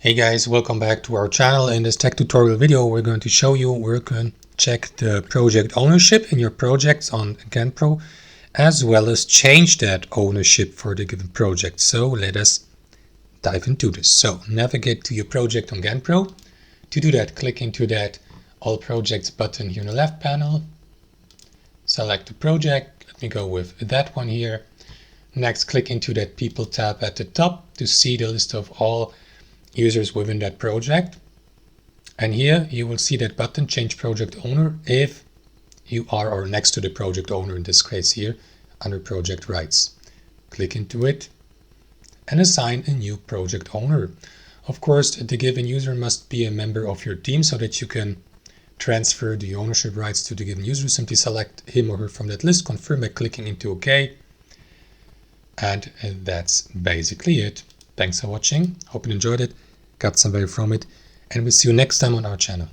Hey guys, welcome back to our channel. In this tech tutorial video, we're going to show you where you can check the project ownership in your projects on GanttPro, as well as change that ownership for the given project. So let us dive into this. So navigate to your project on GanttPro. To do that, click into that All Projects button here in the left panel. Select the project. Let me go with that one here. Next, click into that People tab at the top to see the list of all users within that project, and here you will see that button Change Project Owner if you are or next to the project owner, in this case here under Project Rights. Click into it and assign a new project owner. Of course, the given user must be a member of your team so that you can transfer the ownership rights to the given user. Simply select him or her from that list, confirm by clicking into OK, and that's basically it. Thanks for watching. Hope you enjoyed it, got some value from it, and we'll see you next time on our channel.